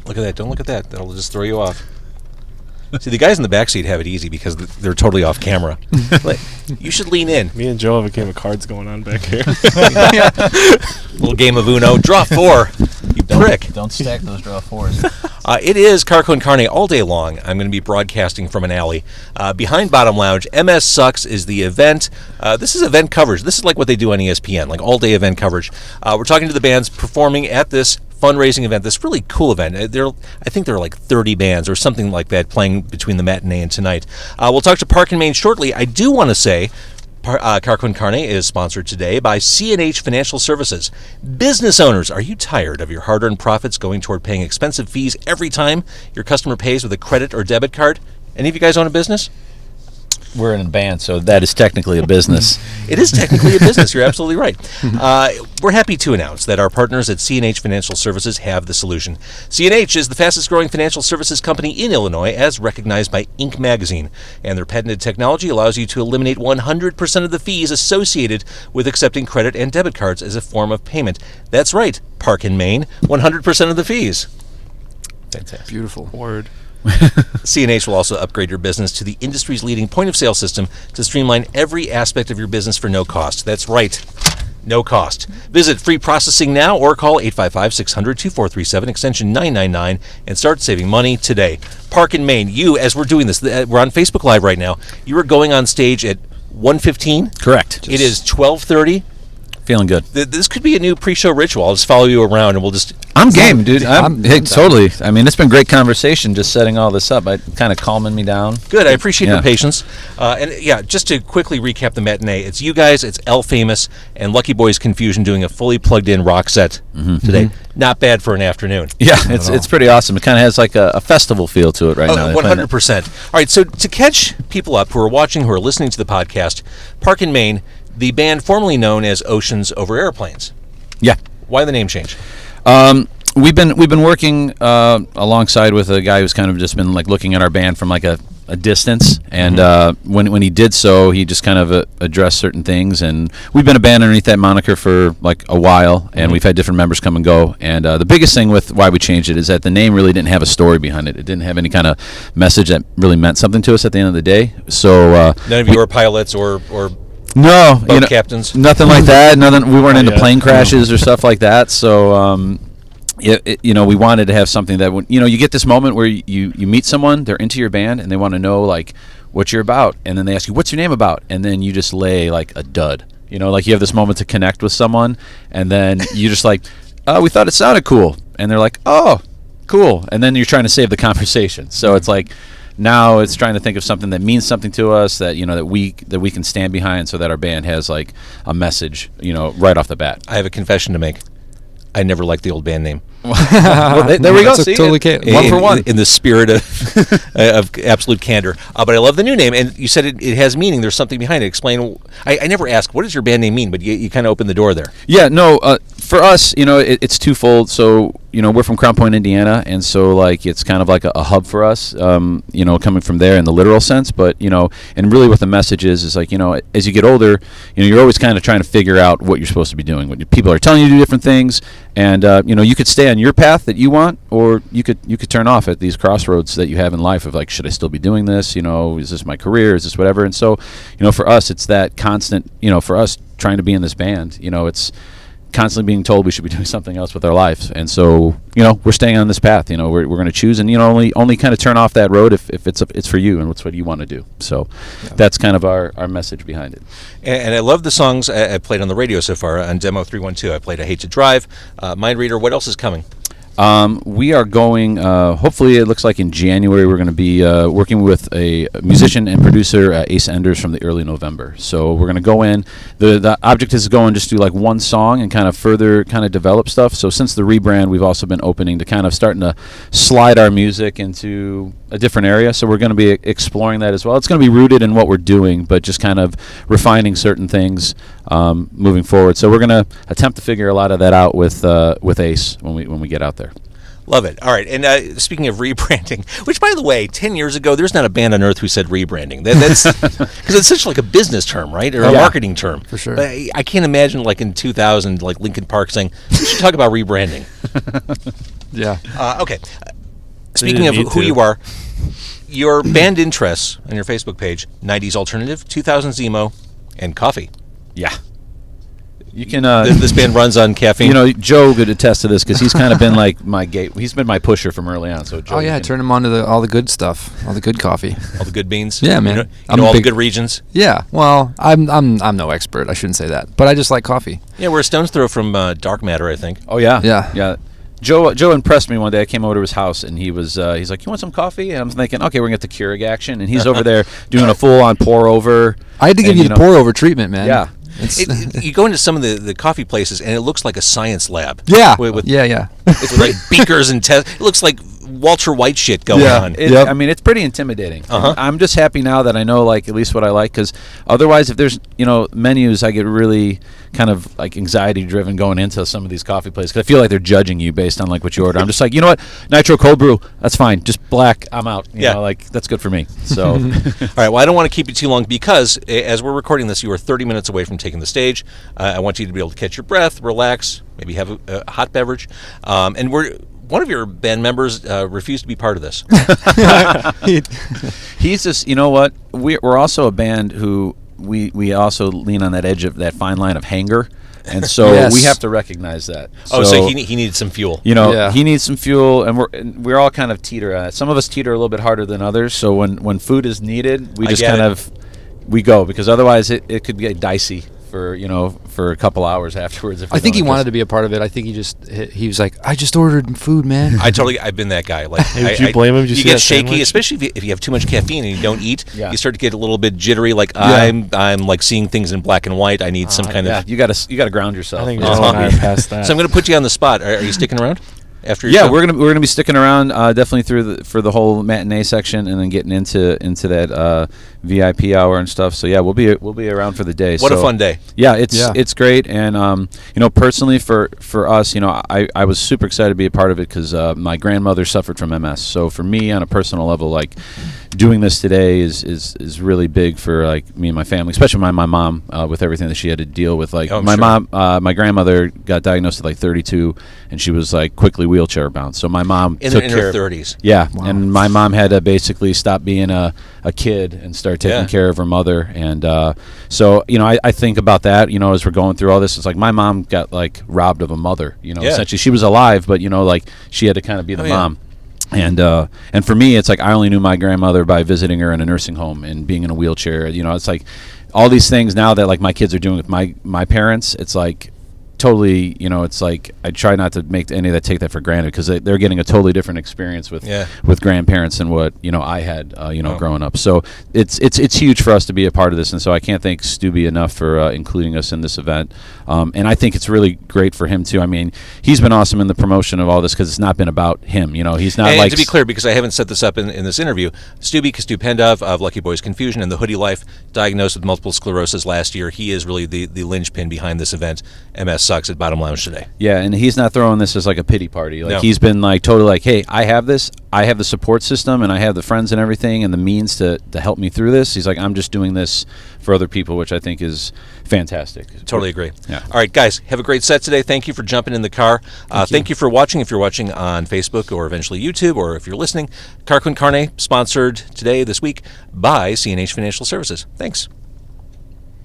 Look at that. Don't look at that. That'll just throw you off. See, the guys in the backseat have it easy because they're totally off camera. You should lean in. Me and Joe have a game of cards going on back here. Little game of Uno. Draw 4. You prick. Don't stack those draw 4s. It is Carco and Carne all day long. I'm going to be broadcasting from an alley. Behind Bottom Lounge, MS Sucks is the event. This is event coverage. This is like what they do on ESPN, like all-day event coverage. We're talking to the bands performing at this fundraising event, this really cool event. I think there are like 30 bands or something like that playing between the matinee and tonight. We'll talk to Park and Main shortly. I do want to say Carco and Carne is sponsored today by C&H Financial Services. Business owners, are you tired of your hard-earned profits going toward paying expensive fees every time your customer pays with a credit or debit card? Any of you guys own a business? We're in a band, so that is technically a business. It is technically a business. You're absolutely right. We're happy to announce that our partners at C&H Financial Services have the solution. C&H is the fastest-growing financial services company in Illinois, as recognized by Inc. magazine. And their patented technology allows you to eliminate 100% of the fees associated with accepting credit and debit cards as a form of payment. That's right, Park and Main, 100% of the fees. Fantastic. Beautiful. Word. C&H will also upgrade your business to the industry's leading point-of-sale system to streamline every aspect of your business for no cost. That's right, no cost. Visit Free Processing now or call 855-600-2437, extension 999, and start saving money today. Park and Main, you, as we're doing this, we're on Facebook Live right now. You are going on stage at 1:15. Correct. It is 12:30. Feeling good. This could be a new pre-show ritual. I'll just follow you around and we'll just... I'm game, dude. Hey, totally. I mean, it's been great conversation just setting all this up. Kind of calming me down. Good. I appreciate your patience. And yeah, just to quickly recap the matinee, it's you guys, it's El Famous, and Lucky Boys Confusion doing a fully plugged-in rock set today. Not bad for an afternoon. Yeah, it's pretty awesome. It kind of has like a festival feel to it right now. 100%. All right, so to catch people up who are watching, who are listening to the podcast, Park and Main, the band formerly known as Oceans Over Airplanes. Yeah. Why the name change? We've been working alongside with a guy who's kind of just been like looking at our band from like a distance, and when he did so, he just kind of addressed certain things, and we've been a band underneath that moniker for like a while, and we've had different members come and go, and the biggest thing with why we changed it is that the name really didn't have a story behind it. It didn't have any kind of message that really meant something to us at the end of the day. So none of you are pilots or no, captains, nothing like that. Nothing. We weren't into plane crashes or stuff like that. So we wanted to have something that when you get this moment where you meet someone, they're into your band, and they want to know like what you're about, and then they ask you what's your name about, and then you just lay like a dud. Like you have this moment to connect with someone, and then you just like, oh, we thought it sounded cool, and they're like, oh, cool, and then you're trying to save the conversation. So it's like. Now it's trying to think of something that means something to us, that that we can stand behind, so that our band has like a message, right off the bat. I have a confession to make. I never liked the old band name. Well, there we go. See, totally one for one. In the spirit of absolute candor. But I love the new name, and you said it has meaning. There's something behind it. Explain. I never asked, what does your band name mean? But you kind of opened the door there. Yeah, no. For us, it's twofold. So we're from Crown Point, Indiana, and so like it's kind of like a hub for us. Coming from there in the literal sense, but and really what the message is like as you get older, you're always kind of trying to figure out what you're supposed to be doing. When people are telling you to do different things, and you could stay on your path that you want, or you could turn off at these crossroads that you have in life of like, should I still be doing this? Is this my career? Is this whatever? And so for us, it's that constant. For us trying to be in this band, it's constantly being told we should be doing something else with our lives, and so we're staying on this path. We're going to choose, and only kind of turn off that road if it's for you and it's what you want to do. So that's kind of our message behind it. And I love the songs I played on the radio so far. On Demo 312, I played "I Hate to Drive," "Mind Reader." What else is coming? We are going, hopefully it looks like in January, we're going to be working with a musician and producer, Ace Enders, from the early November. So we're going to go in. The object is to go and just do like one song and kind of further kind of develop stuff. So since the rebrand, we've also been opening to kind of starting to slide our music into a different area. So we're going to be exploring that as well. It's going to be rooted in what we're doing, but just kind of refining certain things moving forward. So we're going to attempt to figure a lot of that out with Ace when we get out there. Love it. All right. And speaking of rebranding, which, by the way, 10 years ago, there's not a band on earth who said rebranding. That's because it's such like a business term, right? Or a marketing term. For sure. But I can't imagine like in 2000, like Linkin Park saying, we should talk about rebranding. Yeah. Okay. Speaking of didn't need who to. you are, your band interests on your Facebook page: 90s alternative, 2000s emo, and coffee. Yeah. You can. This band runs on caffeine. You know, Joe could attest to this because he's kind of been like my gate. He's been my pusher from early on. So Joe, Oh yeah, turn him on to all the good stuff, all the good coffee. all the good beans. Yeah, man. You know, I'm all a the big- good regions. Yeah, well, I'm no expert. I shouldn't say that, but I just like coffee. Yeah, we're a stone's throw from Dark Matter, I think. Oh yeah, Yeah. Joe impressed me one day. I came over to his house and he's like, "You want some coffee?" And I'm thinking, "Okay, we're gonna get the Keurig action." And he's over there doing a full on pour over. I had to give And, you the know- pour over treatment, man. Yeah. You go into some of the coffee places, and it looks like a science lab. Yeah. With Yeah. with like beakers and tests. It looks like Walter White shit going Yeah. on. I mean, it's pretty intimidating. Uh-huh. I'm just happy now that I know, like, at least what I like, because otherwise, if there's, menus, I get really kind of, like, anxiety-driven going into some of these coffee places, because I feel like they're judging you based on, like, what you order. I'm just like, you know what? Nitro cold brew, that's fine. Just black, I'm out. You know, like, that's good for me. So, All right, well, I don't want to keep you too long because as we're recording this, you are 30 minutes away from taking the stage. I want you to be able to catch your breath, relax, maybe have a hot beverage. And one of your band members refused to be part of this. he's just, you know what? We're also a band who we also lean on that edge of that fine line of hanger. And so Yes. we have to recognize that. So he needed some fuel. Yeah. He needs some fuel, and we're all kind of teeter on it. Some of us teeter a little bit harder than others. So when food is needed, we I just get kind it. of we go, because otherwise it could get dicey for a couple hours afterwards. If I think he wanted to be a part of it. I think he was like, I just ordered food, man. I've been that guy. Like, Hey, would you blame him? Did you see get that shaky, sandwich? especially if you have too much caffeine and you don't eat. Yeah. You start to get a little bit jittery. Like I'm like seeing things in black and white. I need some kind Yeah, of. you got to ground yourself. I think Uh-huh. Joe and I are past that. So I'm going to put you on the spot. Are you sticking around after your Yeah, show? we're gonna be sticking around definitely for the whole matinee section, and then getting into that VIP hour and stuff. So yeah, we'll be around for the day. What a So, fun day. Yeah, it's great, and personally for us, I was super excited to be a part of it because my grandmother suffered from MS. So for me, on a personal level, like doing this today is really big for like me and my family, especially my mom with everything that she had to deal with. Like Oh, I'm my sure. mom, my grandmother got diagnosed at like 32, and she was like quickly wheelchair bound. So my mom In took her care of 30s. yeah, and my mom had to basically stop being a kid and start taking Yeah. care of her mother. And so, I think about that, as we're going through all this. It's like my mom got, like, robbed of a mother, Yeah. essentially. She was alive, but, like, she had to kind of be the Oh, yeah. mom. And for me, it's like I only knew my grandmother by visiting her in a nursing home and being in a wheelchair. It's like all these things now that, like, my kids are doing with my parents, it's like totally, it's like I try not to make any of that take that for granted, because they're getting a totally different experience with grandparents than what I had growing up. So it's huge for us to be a part of this, and so I can't thank Stubby enough for including us in this event. And I think it's really great for him too. I mean, he's been awesome in the promotion of all this, because it's not been about him. He's not And like to be clear, because I haven't set this up in this interview, Stubby Kostupendov of Lucky Boys Confusion and the Hoodie Life, diagnosed with multiple sclerosis last year. He is really the linchpin behind this event. MS Sucks at Bottom Lounge today. Yeah, and he's not throwing this as like a pity party. Like No. he's been like totally like, hey, I have this. I have the support system, and I have the friends and everything, and the means to help me through this. He's like, I'm just doing this for other people, which I think is fantastic. Totally agree. Yeah. All right, guys, have a great set today. Thank you for jumping in the car. Thank you for watching. If you're watching on Facebook or eventually YouTube, or if you're listening, Car Con Carne, sponsored today, this week, by CNH Financial Services. Thanks.